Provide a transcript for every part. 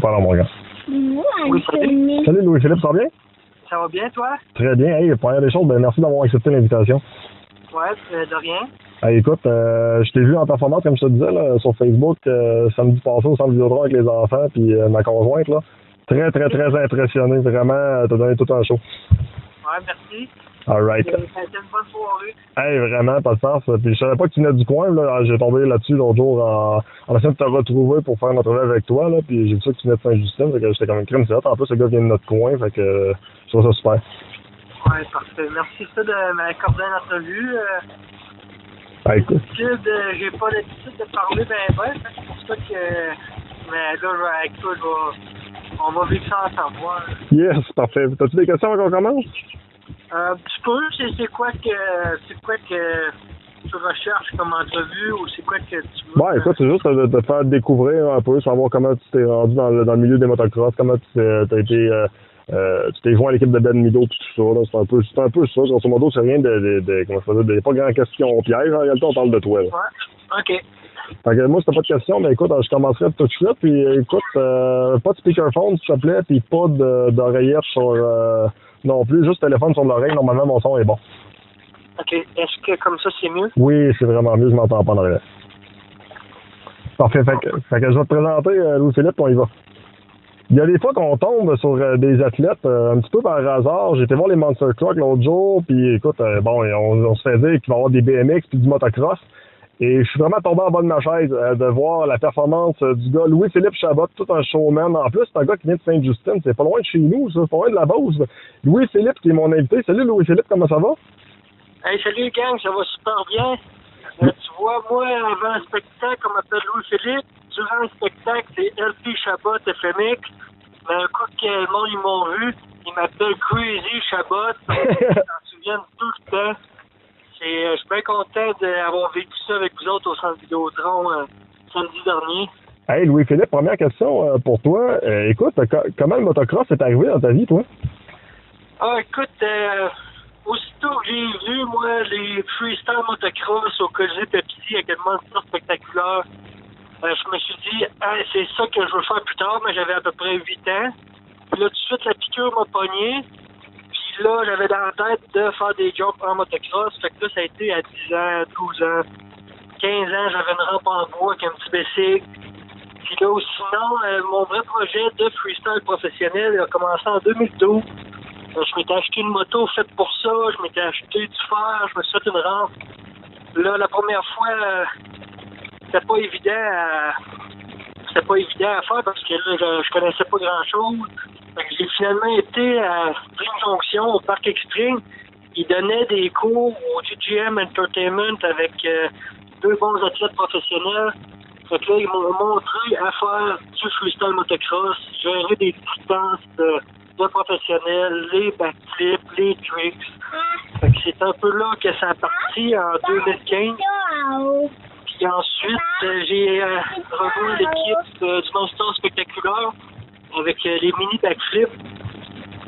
Pardon, mon gars. Oui, salut. Salut Louis-Philippe, ça va bien? Ça va bien, toi? Très bien. Hey, première des choses, ben, merci d'avoir accepté l'invitation. Ouais, de rien. Hey, écoute, je t'ai vu en performance, comme je te disais, là, sur Facebook, samedi passé au centre Vidéotron avec les enfants, puis ma conjointe, là. Très, très, très impressionné. Vraiment, t'as donné tout un show. Ouais, merci. All right. Ça a été une bonne soirée. Hey, vraiment, pas de sens. Puis je savais pas que tu venais du coin, là. J'ai tombé là-dessus l'autre jour en essayant de te retrouver pour faire notre entrevue avec toi, là. Puis j'ai vu ça que tu venais de Saint-Justine, fait que j'étais comme une crème en plus, le gars vient de notre coin, fait que je trouve ça super. Ouais, parfait. Merci ça de m'accorder une entrevue. Ah, écoute. J'ai pas l'habitude de parler c'est pour ça que... Mais là, avec toi, on va vivre ça ensemble. Yes, parfait. T'as-tu des questions avant qu'on commence? Un petit peu, c'est quoi que tu recherches comme entrevue ou c'est quoi que tu veux? Bon, écoute, c'est juste de te faire découvrir un peu, savoir comment tu t'es rendu dans le milieu des motocross, comment tu t'es joint à l'équipe de Ben Mido et tout ça. C'est un peu ça. Grosso modo, c'est rien comment je peux dire, pas grand question piège. En réalité, on parle de toi. Là. Ouais, OK. Fait que moi, si t'as pas de questions, mais écoute, je commencerai tout de suite. Puis écoute, pas de speakerphone, s'il te plaît, puis pas d'oreillette sur non plus, juste téléphone sur l'oreille. Normalement, mon son est bon. OK. Est-ce que comme ça, c'est mieux? Oui, c'est vraiment mieux, je m'entends pas en arrière. Parfait. Fait que je vais te présenter, Louis-Philippe, on y va. Il y a des fois qu'on tombe sur des athlètes un petit peu par hasard. J'ai été voir les Monster Truck l'autre jour, puis écoute, on se fait dire qu'il va y avoir des BMX puis du motocross. Et je suis vraiment tombé en bas de ma chaise de voir la performance du gars Louis-Philippe Chabot, tout un showman. En plus, c'est un gars qui vient de Sainte-Justine, c'est pas loin de chez nous, ça, c'est pas loin de la Beauce. Louis-Philippe qui est mon invité. Salut Louis-Philippe, comment ça va? Hey, salut gang, ça va super bien. Tu vois, moi, avant un spectacle, on m'appelle Louis-Philippe. Durant un spectacle, c'est LP Chabot FMX. Mais un coup que le monde, ils m'ont vu, ils m'appellent Crazy Chabot. Ils s'en souviennent tout le temps. Je suis bien content d'avoir vécu ça avec vous autres au centre Vidéotron samedi dernier. Hey Louis-Philippe, première question pour toi. Écoute, comment le motocross est arrivé dans ta vie, toi? Ah, écoute, aussitôt que j'ai vu, moi, les freestyle motocross au Colisée Pepsi avec le Monster Spectaculaire, je me suis dit, c'est ça que je veux faire plus tard, mais j'avais à peu près 8 ans. Puis là, tout de suite, la piqûre m'a pogné. Puis là, j'avais dans la tête de faire des jumps en motocross. Fait que là, ça a été à 10 ans, 12 ans, 15 ans, j'avais une rampe en bois avec un petit bicycle. Puis là, sinon, mon vrai projet de freestyle professionnel a commencé en 2012. Je m'étais acheté une moto faite pour ça, je m'étais acheté du fer, je me suis fait une rampe. Là, la première fois, c'était pas évident à faire parce que là, je connaissais pas grand-chose. J'ai finalement été à Spring Junction, au Parc Extreme. Ils donnaient des cours au GGM Entertainment avec 2 bons athlètes professionnels. Fait que là, ils m'ont montré à faire du freestyle motocross, gérer des distances de professionnels, les backflips, les tricks. Fait que c'est un peu là que ça a parti en 2015. Puis ensuite, j'ai rejoint l'équipe du Monster Spectaculaire avec les mini backflips.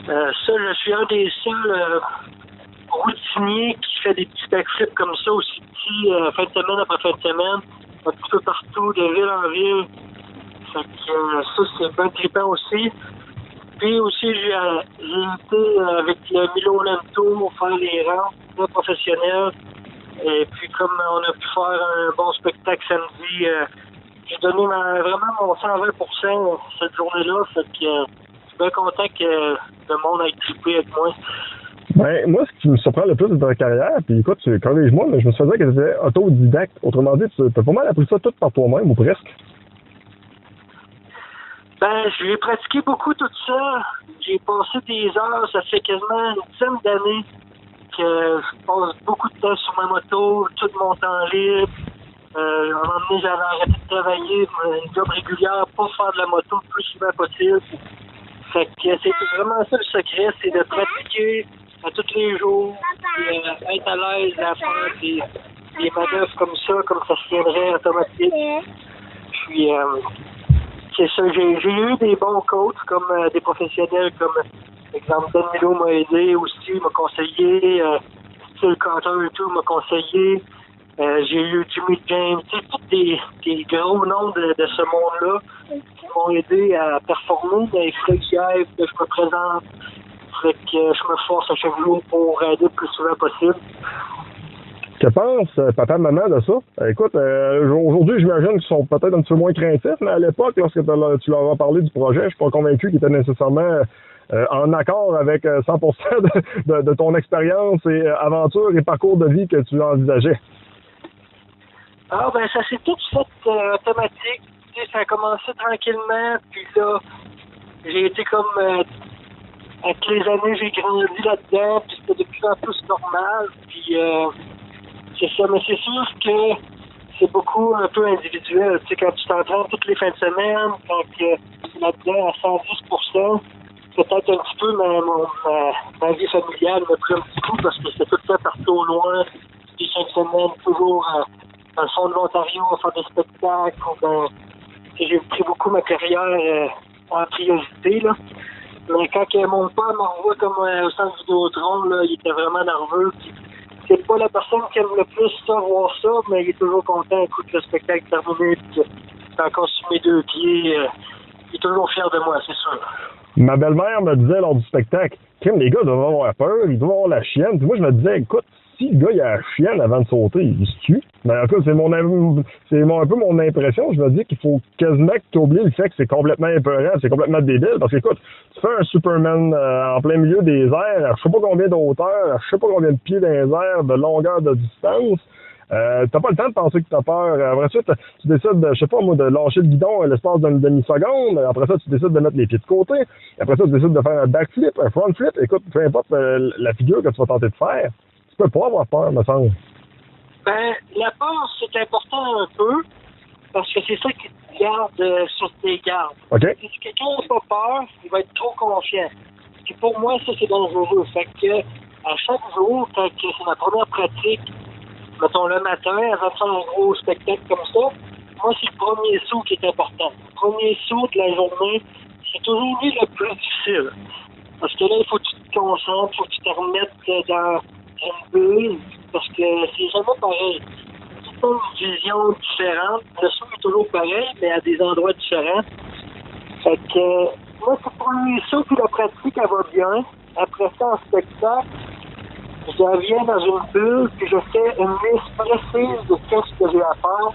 Ça, je suis un des seuls routiniers qui fait des petits backflips comme ça aussi petits, fin de semaine après fin de semaine, un petit peu partout, de ville en ville. Fait que ça, c'est bien trippant aussi. Puis aussi, j'ai été avec le Milo Lento faire les rangs professionnels. Et puis, comme on a pu faire un bon spectacle samedi, j'ai donné vraiment mon 120% cette journée-là. Fait que je suis bien content que le monde ait trippé avec moi. Ben, moi, ce qui me surprend le plus de ta carrière, puis écoute, corrige-moi, mais je me suis fait dire que tu étais autodidacte. Autrement dit, tu as pas mal appris ça tout par toi-même, ou presque. Ben, j'ai pratiqué beaucoup tout ça. J'ai passé des heures, ça fait quasiment une dizaine d'années que je passe beaucoup de temps sur ma moto, tout mon temps libre. À un moment donné, j'avais arrêté de travailler, une job régulière pour faire de la moto le plus souvent possible. Fait que c'est vraiment ça le secret, c'est de pratiquer à tous les jours, et, être à l'aise à faire des manœuvres comme ça se tiendrait automatique. Puis, c'est ça, j'ai eu des bons coachs, comme des professionnels, comme, par exemple, Ben Milo m'a aidé aussi, m'a conseillé, Style Carter et tout m'a conseillé. J'ai eu Jimmy James, tu sais, tous des gros noms de ce monde-là qui m'ont aidé à performer, mais il faut que j'y aille, que je me présente, que je me force à chaque jour pour aider le plus souvent possible. Que pense papa et maman de ça? Écoute, aujourd'hui, j'imagine qu'ils sont peut-être un petit peu moins craintifs, mais à l'époque, lorsque tu leur as parlé du projet, je suis pas convaincu qu'ils étaient nécessairement en accord avec 100% de ton expérience et aventure et parcours de vie que tu envisageais. Ah, ben, ça s'est tout fait automatique. Tu sais, ça a commencé tranquillement, puis là, j'ai été comme... avec les années, j'ai grandi là-dedans, puis c'était de plus en plus normal, puis c'est ça. Mais c'est sûr que c'est beaucoup un peu individuel. Tu sais, quand tu t'entraînes toutes les fins de semaine, quand tu es là-dedans à 110%, peut-être un petit peu ma vie familiale m'a pris un petit coup parce que c'était tout fait partout au loin, les fins de semaine, toujours dans le fond de l'Ontario, à faire des spectacles. J'ai pris beaucoup ma carrière en priorité, là. Mais quand mon père m'envoie comme au centre Vidéotron, là, il était vraiment nerveux. Puis, c'est pas la personne qui aime le plus ça, voir ça, mais il est toujours content, écoute, le spectacle terminé, puis j'ai encore sur mes deux pieds. Il est toujours fier de moi, c'est sûr. Ma belle-mère me disait lors du spectacle, les gars doivent avoir peur, ils doivent avoir la chienne. Puis moi, je me disais, écoute, si le gars il a la chienne avant de sauter, il se tue. Mais en tout cas, c'est un peu mon impression. Je me dis qu'il faut quasiment que tu oublies le fait que c'est complètement épeurant, c'est complètement débile. Parce que, écoute, tu fais un Superman en plein milieu des airs, à je sais pas combien de hauteur, à je sais pas combien de pieds dans les airs, de longueur de distance. T'as pas le temps de penser que t'as peur. Après ça, tu décides de, je sais pas moi, de lâcher le guidon à l'espace d'une demi-seconde. Après ça, tu décides de mettre les pieds de côté. Après ça, tu décides de faire un backflip, un front flip. Écoute, peu importe la figure que tu vas tenter de faire, tu peux pas avoir peur, me semble. Ben, la peur, c'est important un peu, parce que c'est ça qui te garde sur tes gardes. OK. Si quelqu'un n'a pas peur, il va être trop confiant. Puis pour moi, ça, c'est dangereux. Fait que à chaque jour, quand c'est ma première pratique, mettons le matin, avant de faire un gros spectacle comme ça, moi, c'est le premier saut qui est important. Le premier saut de la journée, c'est toujours lui le plus difficile. Parce que là, il faut que tu te concentres, il faut que tu te remettes dans une bulle, parce que c'est jamais pareil. C'est une vision différente. Le saut est toujours pareil, mais à des endroits différents. Fait que, moi, c'est le premier saut, puis la pratique, elle va bien. Après ça, en spectacle, je reviens dans une bulle, puis je fais une liste précise de ce que j'ai à faire,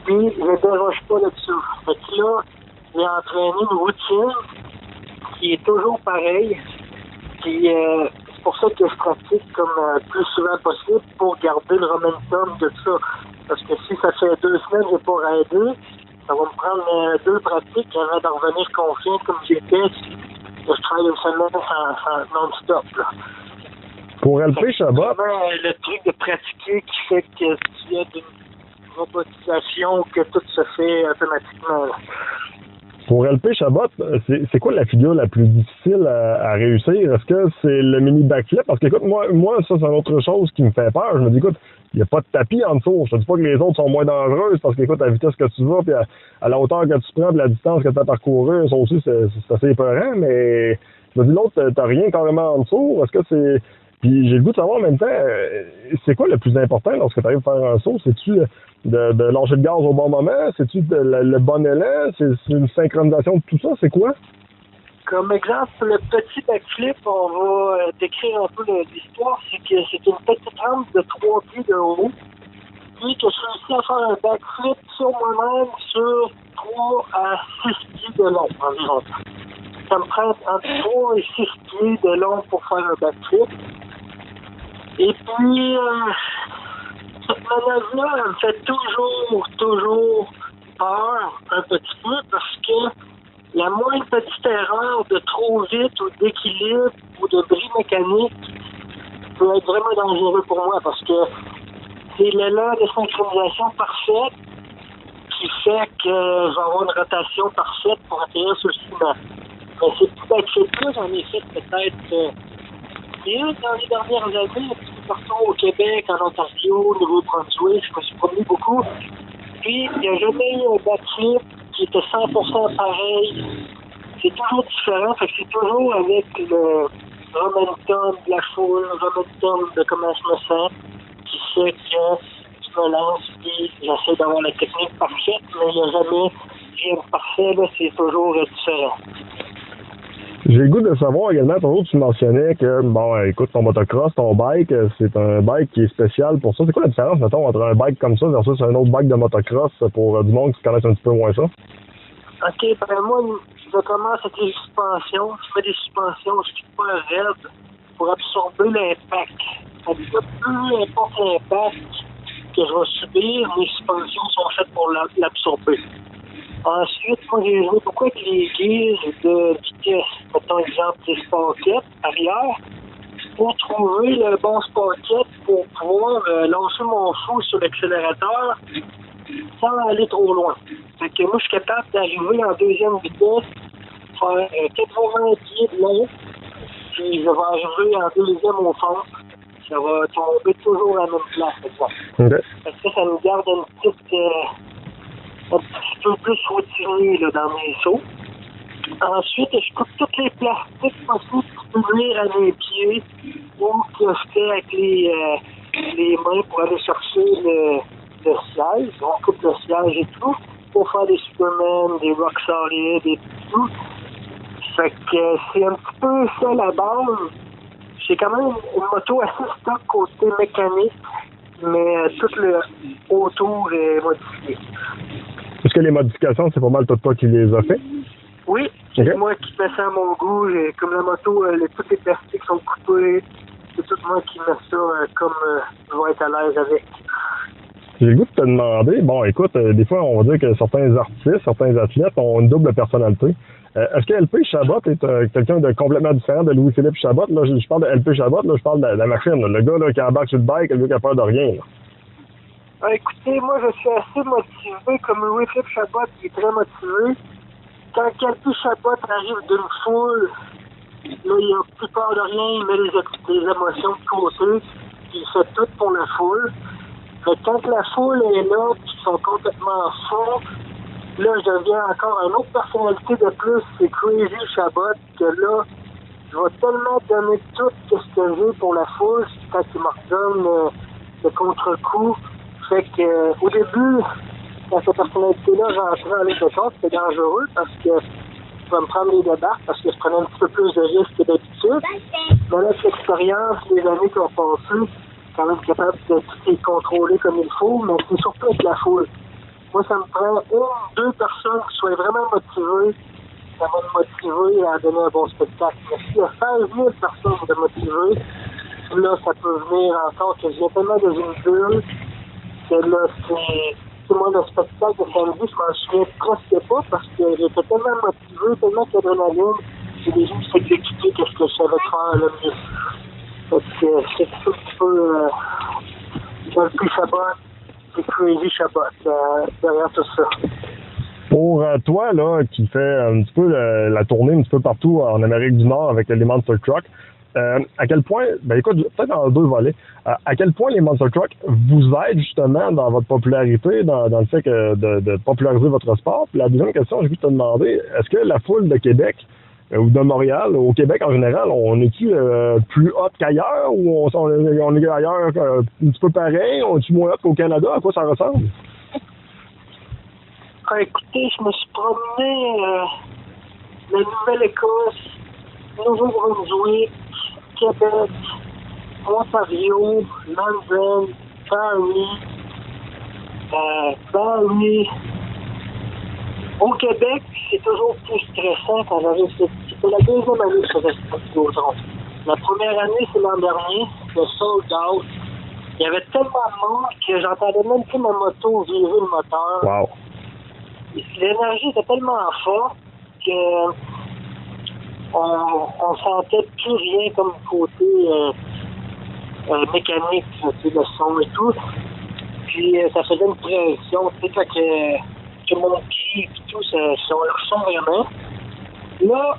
puis je ne déroge pas là-dessus. Fait que là, j'ai entraîné une routine qui est toujours pareille, puis c'est pour ça que je pratique comme plus souvent possible pour garder le momentum de ça. Parce que si ça fait 2 semaines que j'ai pas raidé, ça va me prendre 2 pratiques avant d'en revenir confiant comme j'étais si je travaille une semaine non-stop, là. Pour LP Chabot. C'est vraiment le truc de pratiquer qui fait que tu as une robotisation, que tout se fait automatiquement. Pour LP Chabot, c'est quoi la figure la plus difficile à réussir? Est-ce que c'est le mini backflip? Parce que, écoute, moi, ça, c'est une autre chose qui me fait peur. Je me dis, écoute, il n'y a pas de tapis en dessous. Je te dis pas que les autres sont moins dangereuses parce que, écoute, à la vitesse que tu vas, puis à la hauteur que tu prends, puis la distance que tu as parcouru, ça aussi, c'est assez épeurant, mais je me dis, l'autre, t'as rien carrément en dessous. Est-ce que c'est... Puis j'ai le goût de savoir en même temps, c'est quoi le plus important lorsque tu arrives à faire un saut? C'est-tu de lâcher le gaz au bon moment? C'est-tu le bon élan? C'est une synchronisation de tout ça? C'est quoi? Comme exemple, le petit backflip, on va décrire un peu l'histoire. C'est que c'est une petite rampe de 3 pieds de haut. Puis que je réussis à faire un backflip sur moi-même sur 3 à 6 pieds de long environ. Ça me prend entre 3 et 6 pieds de long pour faire un backflip. Et puis, cette manœuvre-là, elle me fait toujours peur un petit peu parce que la moindre petite erreur de trop vite ou d'équilibre ou de bris mécanique peut être vraiment dangereux pour moi parce que c'est l'élan de synchronisation parfaite qui fait que je vais avoir une rotation parfaite pour atterrir sur le ciment. Mais ces petits backflips-là, j'en ai fait peut-être dans les dernières années, un petit peu partout au Québec, en Ontario, au Nouveau-Brunswick, je me suis promené beaucoup. Puis, il n'y a jamais eu un backflip qui était 100% pareil. C'est toujours différent, fait que c'est toujours avec le momentum de la foule, le momentum de comment je me sens, qui fait que tu je me lance, puis j'essaie d'avoir la technique parfaite, mais il n'y a jamais rien de parfait, là, c'est toujours différent. J'ai le goût de savoir également, tantôt tu mentionnais que, bon, écoute, ton motocross, ton bike, c'est un bike qui est spécial pour ça. C'est quoi la différence, mettons, entre un bike comme ça versus un autre bike de motocross pour du monde qui connaisse un petit peu moins ça? OK, ben moi, je commence avec les suspensions. Je mets des suspensions super raides pour absorber l'impact. Peu importe l'impact que je vais subir, mes suspensions sont faites pour l'absorber. Ensuite, moi, j'ai joué beaucoup avec les guides de vitesse. Mettons exemple des sprockets arrière pour trouver le bon sprocket pour pouvoir lancer mon fou sur l'accélérateur sans aller trop loin. Fait que moi, je suis capable d'arriver en deuxième vitesse, faire 80 pieds de long, puis je vais arriver en deuxième au fond. Ça va tomber toujours à la même place, par exemple. Okay. Fait que ça me garde une petite... un petit peu plus routinier là, dans mes sauts. Ensuite, je coupe tous les plastiques possibles pour venir à mes pieds ou que je fais avec les mains pour aller chercher le siège. On coupe le siège et tout pour faire des Superman, des Rock Solid et tout. Fait que c'est un petit peu ça la base. J'ai quand même une moto assez stock côté mécanique, mais tout le autour est modifié. Est-ce que les modifications, c'est pas mal tout toi qui les as fait? Oui, c'est moi qui fais ça à mon goût. Comme la moto, tous les plastiques sont coupés. C'est tout moi qui mets ça comme je vais être à l'aise avec. J'ai le goût de te demander, bon, écoute, des fois, on va dire que certains artistes, certains athlètes ont une double personnalité. Est-ce que LP Chabot est quelqu'un de complètement différent de Louis-Philippe Chabot? Là, je parle de LP Chabot, là, je parle de la machine, là, le gars là, qui embarque sur le bike, le gars qui a peur de rien. Là. Écoutez, moi, je suis assez motivé, comme Louis-Philippe Chabot, qui est très motivé. Quand LP Chabot arrive d'une foule, là, il a plus peur de rien, il met les émotions de côté, puis il fait tout pour la foule. Mais quand la foule est là, puis ils sont complètement fous, là, je deviens encore une autre personnalité de plus, c'est Crazy Chabot, que là, je vais tellement donner tout ce que j'ai pour la foule, quand il me redonne le contre-coup. Fait que, au début, quand cette personnalité-là, j'entrais en ligne de compte, c'était dangereux parce que je vais me prendre des débarques parce que je prenais un petit peu plus de risques que d'habitude. Mais là, avec l'expérience, les années qui ont passé, quand même capable de tout les contrôler comme il faut, mais c'est surtout avec la foule. Moi, ça me prend une ou deux personnes qui soient vraiment motivées. Ça va me motiver à donner un bon spectacle. Mais s'il y a 16 000 personnes de motivées, là, ça peut venir encore que j'ai tellement de une bulle que là, c'est moi, le spectacle de samedi, je m'en souviens presque pas parce que j'étais tellement motivé, tellement d'adrénaline, j'ai déjà s'exécuter qu'est-ce que je savais faire le mieux. Fait que c'est un petit peu LP Chabot, c'est Crazy Chabot derrière tout ça. Pour toi, là, qui fait un petit peu la tournée un petit peu partout en Amérique du Nord avec les Monster Truck, à quel point, ben écoute, peut-être en deux volets, à quel point les Monster Truck vous aident justement dans votre popularité, dans le fait que de populariser votre sport? Puis la deuxième question, j'ai voulu te demander, est-ce que la foule de Québec ou de Montréal, au Québec en général, on est-tu plus hot qu'ailleurs ou on est ailleurs un petit peu pareil? On est-tu moins hot qu'au Canada? À quoi ça ressemble? Écoutez, je me suis promené la Nouvelle-Écosse, Nouveau-Brunswick, Québec, Ontario, London, Paris, Paris. Au Québec, c'est toujours plus stressant quand j'arrive. C'était la deuxième année que je faisais ce Gautron. La première année, c'est l'an dernier, le sold out. Il y avait tellement de monde que j'entendais même plus ma moto virer le moteur. Wow. L'énergie était tellement forte que on sentait plus rien comme côté mécanique, le son et tout. Puis ça faisait une pression, tu sais, quand que mon pied et tout, on le ressent vraiment. Là,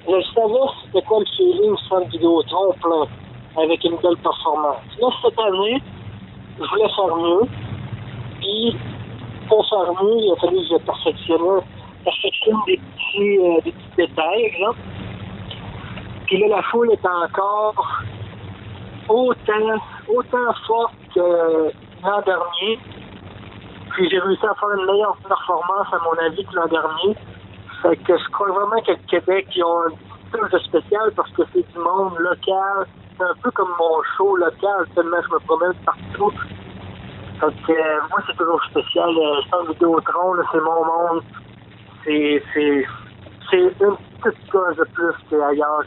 je savais c'était quoi le feeling sur le Vidéotron plein, avec une belle performance. Là, cette année, je voulais faire mieux. Puis, pour faire mieux, il a fallu que je perfectionne des petits détails, exemple. Puis là, la foule est encore autant forte que l'an dernier. Puis j'ai réussi à faire une meilleure performance, à mon avis, que l'an dernier. Fait que je crois vraiment que le Québec, ils ont un petit peu de spécial parce que c'est du monde local. C'est un peu comme mon show local, tellement je me promène partout. Fait que moi, c'est toujours spécial. Le centre Vidéotron, là, c'est mon monde. C'est une petite chose de plus qu'ailleurs.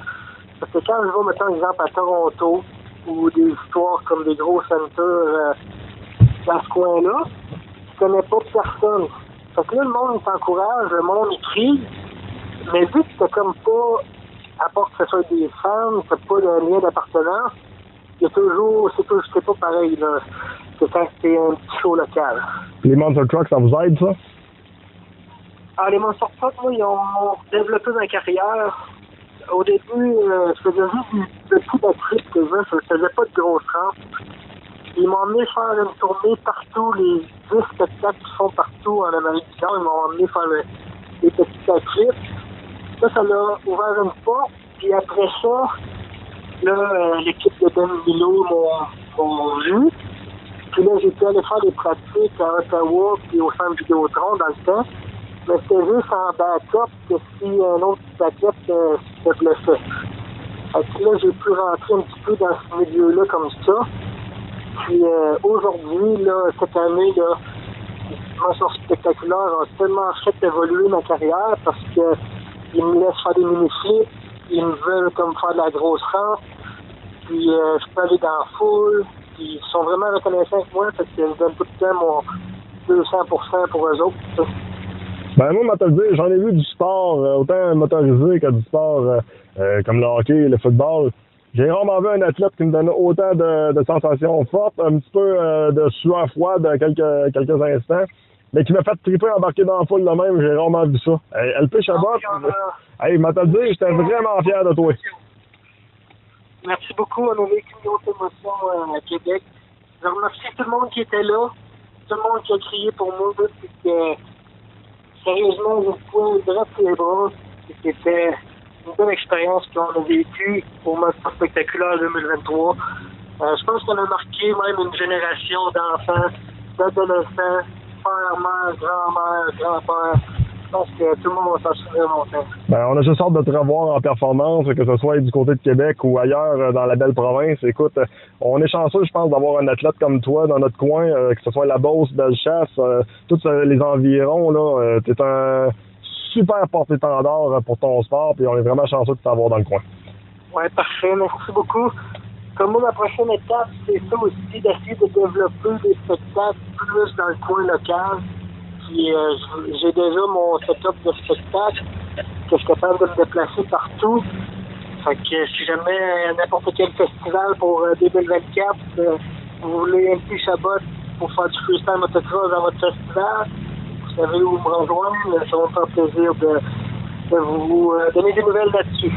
Parce que quand je vais, mettons, exemple, à Toronto, ou des histoires comme des gros centers dans ce coin-là, je connais pas personne. Fait que là, le monde t'encourage, le monde écrit, mais vu que t'as comme pas, à part que ce soit des fans, t'as pas de lien d'appartenance, c'est pas pareil, là, que quand c'est un petit show local. Les Monster Trucks, ça vous aide, ça? Ah, les Monster Trucks, moi, ils ont développé ma carrière. Au début, je faisais juste des petits backflips que je faisais pas de grosses rampes. Ils m'ont emmené faire une tournée partout, les 10 spectacles qui font partout en Amérique du Nord. Ils m'ont emmené faire des petits backflips. Ça m'a ouvert une porte. Puis après ça, là, l'équipe de Ben Milo m'ont vu. Puis là, j'ai pu aller faire des pratiques à Ottawa puis au centre Vidéotron dans le temps. Mais c'était juste en backup que si un autre backup se blessait. Fait que là, j'ai pu rentrer un petit peu dans ce milieu-là comme ça. Puis aujourd'hui, là, cette année, là, les dimensions spectaculaires ont tellement fait évoluer ma carrière parce que ils me laissent faire des mini-flips, ils me veulent comme faire de la grosse rampe, puis je peux aller dans la foule, puis ils sont vraiment reconnaissants avec moi parce qu'ils me donnent tout le temps mon 200% pour eux autres. Ça. Ben moi, je te le dire, j'en ai vu du sport, autant motorisé que du sport comme le hockey, le football. J'ai rarement vu un athlète qui me donnait autant de sensations fortes, un petit peu de sueur froide quelques instants, mais qui m'a fait triper embarquer dans la foule de même, j'ai rarement vu ça. LP Chabot, hey, je te le dire, j'étais vraiment fier de toi. Merci beaucoup, on a vécu une autre émotion à Québec. Je remercie tout le monde qui était là, tout le monde qui a crié pour moi, puis que sérieusement, je pouvais droit sur les bras, c'était une bonne expérience qu'on a vécue au Monster Spectaculaire 2023. Je pense qu'on a marqué même une génération d'enfants, d'adolescents, père, mère, grand-mère, grand-père. Je pense que tout le monde va s'en souvenir longtemps. Ben, on a juste hâte de te revoir en performance, que ce soit du côté de Québec ou ailleurs dans la belle province. Écoute, on est chanceux, je pense, d'avoir un athlète comme toi dans notre coin, que ce soit la Beauce, Bellechasse, tous les environs, là. T'es un super porte-étendard pour ton sport, puis on est vraiment chanceux de t'avoir dans le coin. Ouais, parfait. Merci beaucoup. Comme moi, ma prochaine étape, c'est ça aussi, d'essayer de développer des spectacles plus dans le coin local. Puis j'ai déjà mon setup de spectacle que je suis capable de me déplacer partout. Fait que si jamais n'importe quel festival pour 2024, vous voulez un petit Chabot pour faire du freestyle motocross dans votre festival, vous savez où me rejoindre. Ça va me faire plaisir de vous donner des nouvelles là-dessus.